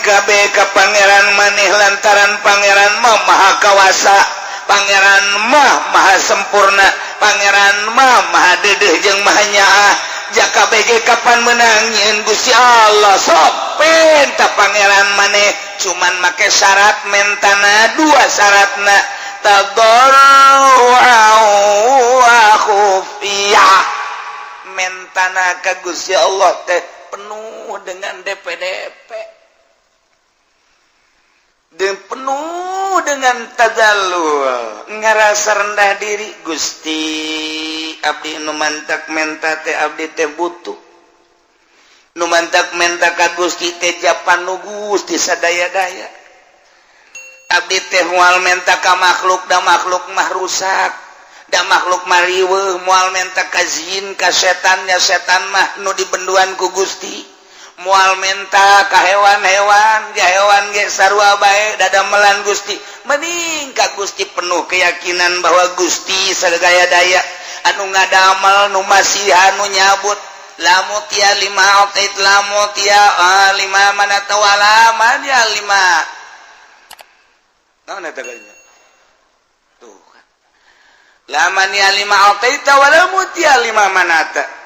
ke pangeran maneh lantaran pangeran mah maha kawasa, pangeran mah maha sempurna, pangeran mah maha dedeh jeung maha nyaah. Jaka BG kapan menangin Gusti Allah sok penta pangeran maneh cuman make syarat mentana dua syaratna tadarru'an wa khufiyah. Mentana ka Gusti Allah teh penuh dengan DP-DP dan penuh dengan tadallul, ngarasa rendah diri. Gusti abdi nu mantak menta teh abdi teh butuh, nu mantak menta ka Gusti teh japan nu Gusti sadaya-daya. Abdi teh moal menta ka makhluk da makhluk mah rusak, da makhluk mah riweuh. Moal menta ka jin ka setan nya setan mah nu dibenduan ku Gusti. Moal menta ka hewan-hewan ja hewan ge sarua bae dadamelan Gusti. Mending ka Gusti penuh keyakinan bahwa Gusti sadaya daya anu ngadamel nu masihan nu nyabut lamut ya lima autait lamut ya lima mana tawala man ya lima naon eta kalinya tuh kan laman ya lima autait wala mut ya lima manata.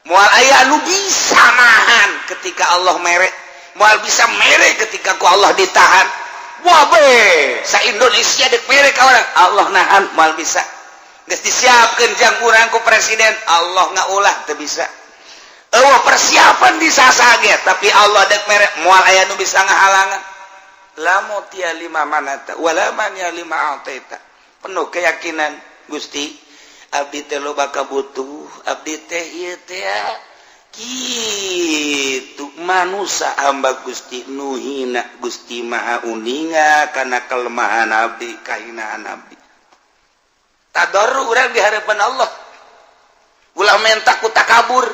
Moal aya anu bisa nahan ketika Allah mere, moal bisa mere ketika ku Allah ditahan. Wah be, sa Indonesia dek mere ka urang, Allah nahan moal bisa. Geus disiapkeun jang urang ku presiden, Allah ngaulah teu bisa. Eueuh persiapan disasage, tapi Allah dek mere moal aya anu bisa ngahalangan. Lamu tia lima manata, wala man ya lima ataita. Penuh keyakinan Gusti. Abdi teh loba kabutuh, abdi teh ieu teh kitu manusia hamba Gusti nu hina Gusti maha uninga kana kelemahan abdi kahinaan abdi. Tadarru urang di harapan Allah. Ulah menta ku takabur.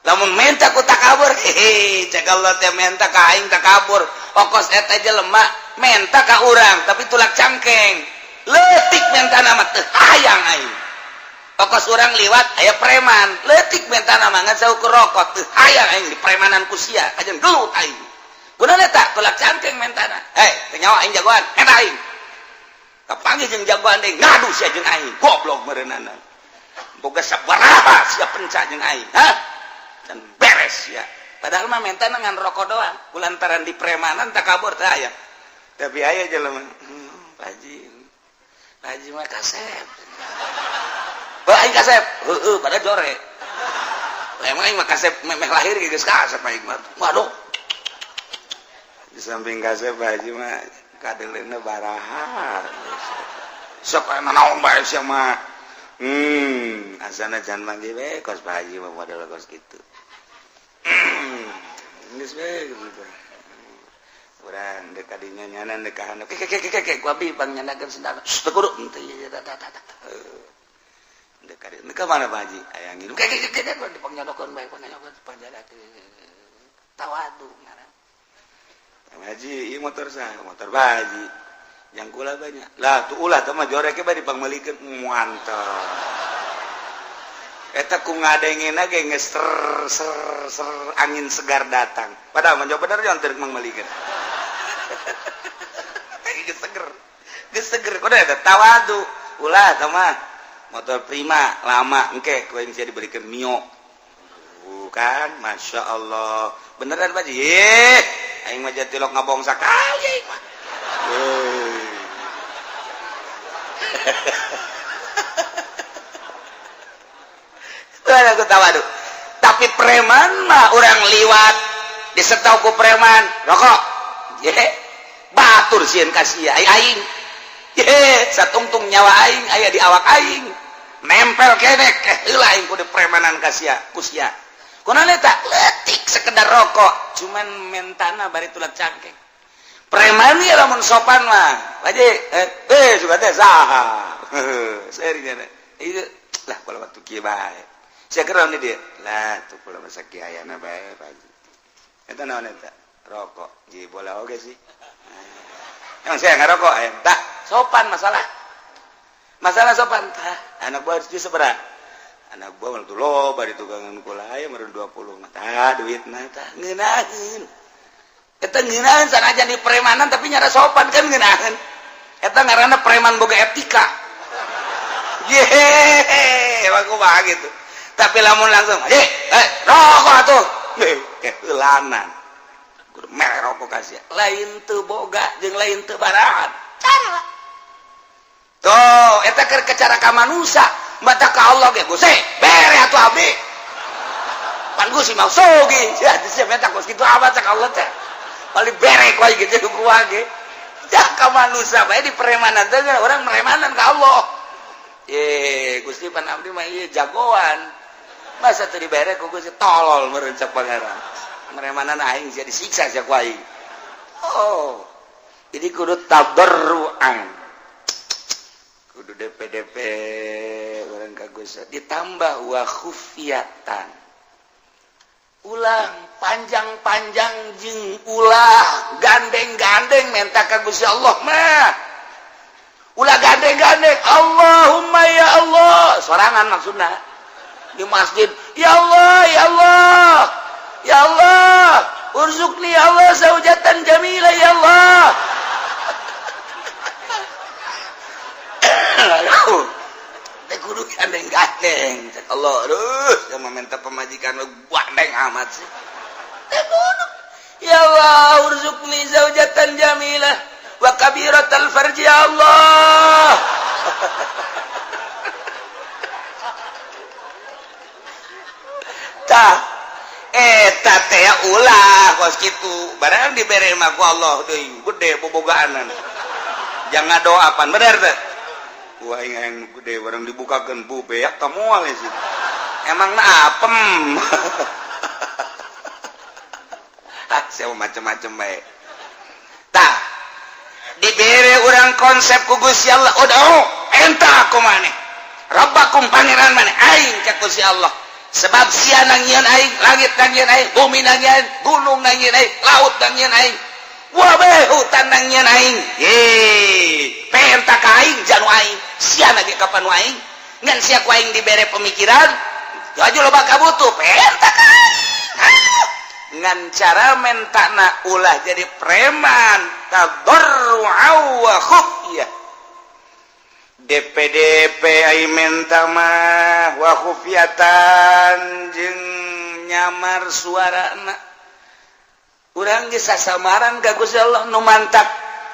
Lamun menta ku takabur, cek Allah teh menta ka aing takabur. Okos eta jelema menta ka urang tapi tulak cangkeng. Leutik mentana mah teu hayang aing. Okos urang liwat aya preman, leutik mentana mah ngan saukur rokok teu hayang aing di premanan ku sia, ajeun gelut aing. Kunaon eta? Tulak cangkeng mentana. Teu nyawa aing jagoan, eta aing. Kapanggih jeung jagoan deui ngadu sia jeung aing, goblok meureunana. Boga sabaraha sia penca jeung aing, dan beres ya. Padahal mah mentana ngan rokok doang, kulantaran di premanan takabur teu aya. Tapi aya jelema, Haji mah kasep. Wah, aing kasep. Heeh, pada jore. Emang aing mah kasep meh lahir geus kasep aing mah. Waduh. Di samping kasep Haji mah kadeleuna baraha. Sok aya naon bae sia mah. Asana jan manggih we kos Pak Haji mah model kos kitu. Geus we gitu. Urang dek kadinya nyanan dek kahana. Ke ku abi bang nyanakeun sendal. Teu kudu teu ieu dek kadi. Ka mana Pak Haji? Aya ngilu. Ke dipangnyodokkeun bae panyadokeun panjadakeun. Tawadu ngaran. Pak Haji, ieu motor saha? Motor Pak Haji. Yang kula banyak. Lah tuh ulah teh mah joreke bae dipangmelikeun mantap. Eta ku ngadengena ge geus ser angin segar datang. Padahal mah bener jangan teu mangmelikeun. Geus seger. Kudu eta tawadu. Ulah teh mah motor prima lama engke ku aing sia dibelikeun Mio. Bukan, Masya Allah. Beneran Pak Haji? Aing mah jatilok ngabong sakali aing mah. Aku tawadu. Tapi preman mah orang liwat disetau ku preman rokok. Batur sieun ka sia aing. Satungtung nyawa aing aya di awak aing. Nempel keneh heula aing ku di premanan ka sia ku sia. Kunaon eta? Leutik sekedar rokok, cuman mentana bari tulak cangkeng. Preman ieu lamun sopan mah. Haji, suka teh saha? Serinya ieu lah kalau waktu kieu bae. Sia keron di dieu. Lah tuh kula masa kieu ayana bae Pak Haji. Eta naon eta? Rokok. Ji bola oge sih. Emang saya ngarokok aya tah sopan masalah. Masalah sopan tah. Anak buah di sabaraha? Anak buah mah tuh loba di tugangan kula aya meureun 20 mah tah duitna tah ngeunaheun. eta ngeunaan sanajan di premanan tapi nyara sopan kan ngeunaan eta ngaranna preman boga etika ye bagus banget gitu tapi lamun langsung rokok atuh keulanan kudu mere rokok kasih lain teu boga jeung lain teu barahan cara tuh eta keur cara ka manusia mata ka Allah ge Gusti bere atuh abdi pan Gusti mau sogi sia meta kos kitu apa cak Allah teh paling bere ku aja gitu ku ge dah ka manusia bae di peremanan teh orang meremanan ka Allah Gusti pan abdi mah ieu jagoan masa teu dibere ku Gusti tolol meureun cak pangeran meremanan aing sia disiksa sia ku aing jadi kudu tabarruan kudu DP orang kagus ditambah wa khufiyatan ulah panjang-panjang jeung ulah gandeng-gandeng minta ka Gusti Allah mah ulah gandeng-gandeng Allahumma ya Allah sorangan maksudna di masjid ya Allah ya Allah ya Allah urzuqni ya Allah zaujatan jamilah ya Allah teh kudu gandeng-gandeng cek Allah aduh sama minta pemajikan lu gandeng amat sih teh kudu ya Allah urzuqni zaujatan jamilah wa kabiratal farji ya Allah tah eta teh ulah kos kitu barang dibere mah ku Allah deui gede bobogaanan jangan doapan bener teh wah yang gede barang dibukakan bu beak tamual sih emang na apem siapa macam-macam baik tak diberi orang konsep ku Gusti Allah udah entah aku mana rabbakum pangeran mana aing ka Gusti Allah sebab sia nangieun aing langit nangieun aing bumi nangieun gunung nangieun aing laut nangieun aing wabeh hutan nangieun aing penta ka aing janu aing sia lagi kapan aing ngan sia ku aing dibere pemikiran aju loba kabutuh penta ka aing ngan cara mentana ulah jadi preman tadarru'au wa khufyah DPDP ai menta mah wa khufyatan jeung nyamar suarana urang ge sasamaran ka Gusti Allah nu mantap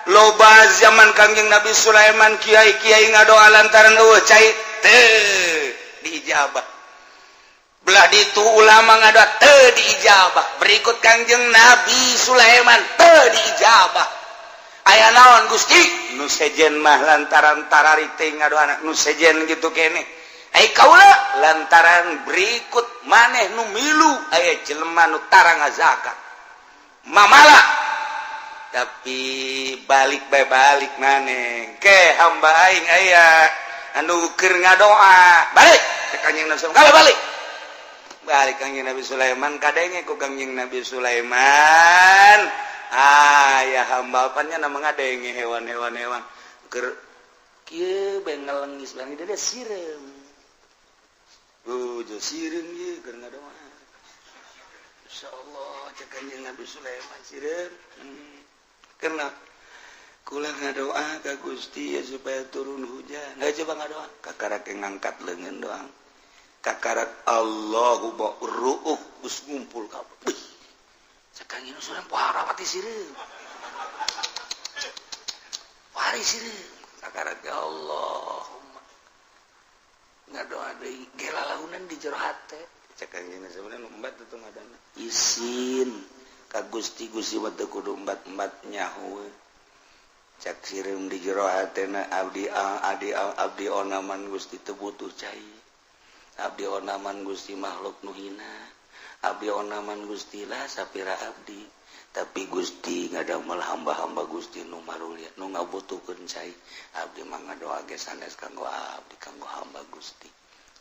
loba zaman Kangjeng Nabi Sulaiman kiai-kiai ngadoa lantaran eueuh cai teu diijabah belah ditu ulama ngadoa teu diijabah berikut Kangjeng Nabi Sulaiman teu diijabah aya naon Gusti nu sejen mah lantaran tararite ngadoana nu sejen gitu kene ai kaula lantaran berikut maneh nu milu aya jelema nu tara ngazakat mamala tapi balik bae balik maneh ke hamba aing aya anu keur ngadoa balik ke Kanjeng Nabi Sulaiman balik Kanjeng Nabi Sulaiman kadenge ku Kanjeng Nabi Sulaiman aya hamba apanya nama ngadenge hewan-hewan keur kieu bae ngalengis bang dia sireum jo sireum ieu keur ngadoa insyaallah cek Kanjeng Nabi Sulaiman sireum karena kula ngadoa ka Gusti ya supaya turun hujan. Coba ngadoa kakarak ngangkat leungeun doang. Kakarak Allahu ba ru'uk geus ngumpul kabeh. Sakangin Sulaiman pohara pati sireum. Pari sireum kakarak ya Allahumma. Ngadoa deui gelalaunan di jero hate. Sakangin Sulaiman umbat itu ngadana. Isin ka Gusti wadeu kudu embat-embat nyaho cak sireum di jero hatena abdi onaman Gusti teu butuh cai abdi onaman Gusti makhluk nu hina abdi onaman Gusti lah sapira abdi tapi Gusti ngadamel hamba-hamba Gusti nu marulia nu ngabutuhkeun cai abdi mah ngadoa ge sanes kanggo abdi kanggo hamba Gusti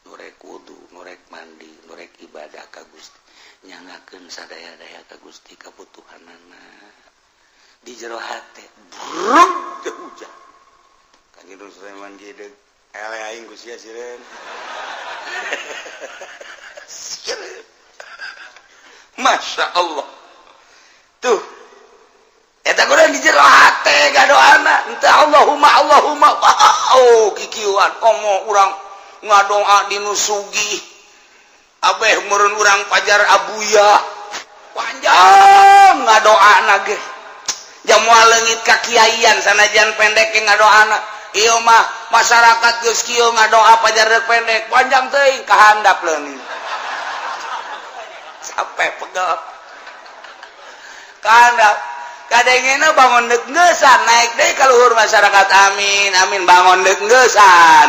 nurek wudu nurek mandi nurek ibadah ka Gusti nyangakeun sadaya-daya ka Gusti kabutuhanana di jero hate bruk teu hujan Kanjeng Sulaiman gedeug ele aing ku sia sireun Masya Allah tuh ngadoana entah Allahumma kikieuan komo urang ngadoa dinu sugih abeh meureun urang pajar abuya panjang ngadoana ge jamual leungit ka kiaian sanajan pendek ge ngadoana ieu mah masyarakat geus kieu ngadoa pajar pendek panjang teuing kahandap leungit sampai pegel kahandap kadengena bangun deuk-ngeusan naik deui ka luhur masyarakat amin amin bangun deuk-ngeusan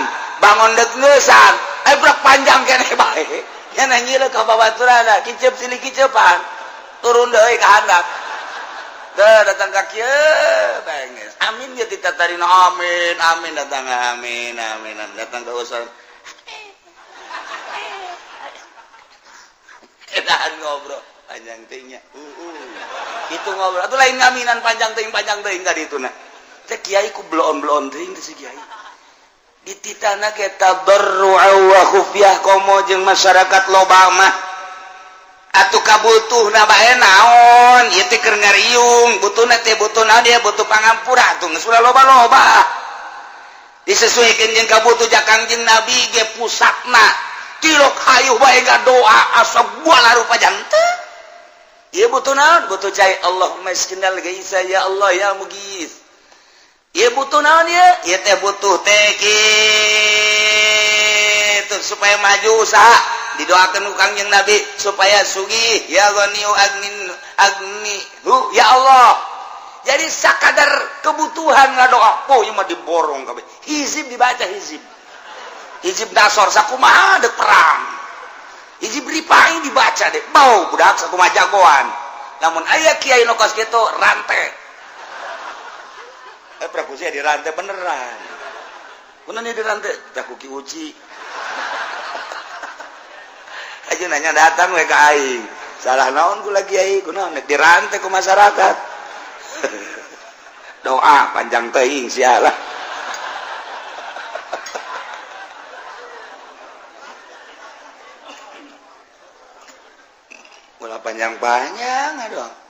brek panjang keneh bae nya nanyieun ka babaturanna kicep silih kicepan turun deui ka handap teu datang ka kieu benges amin ge ditatarina amin datang amin datang ka usul edan ngobrol panjang teuing nya itu ngobrol atuh lain ngaminan panjang teuing ka dituna teh kiai ku bloon teuing teh si kiai dititana ge tadarru'a wa khufyah komo jeung masyarakat loba mah atuh kabutuhna bae naon ieu teh keur ngariung butuhna teh butuh naon dia butuh pangampura atuh geus ulah loba-loba disesuaikeun jeung kabutuh jakang jeung nabi ge pusatna tilok hayuh bae doa asa buala rupa janteu ieu butuh naon butuh cai Allahumma isqinal gaisa ya Allah ya mughis ieu butuh naon ieu teh butuh teh kitu supaya maju usaha didoakeun ku Kangjeng Nabi supaya sugih ya ghaniu agnihu ya Allah jadi sakadar kebutuhan ngadoa po ieu mah diborong kabeh hizib dibaca hizib dasar sakumaha deuk perang hizib ripai dibaca deh bau budak sakumaha jagoan lamun aya kiai nu kos kitu rantai prakusia dirantai beneran kunaon dirantai tah ku ki uji aja nanya datang we ka aing salah naon kula kiai kunaon dirantai ku masyarakat doa panjang teuing sialah ulah panjang-panjang aduh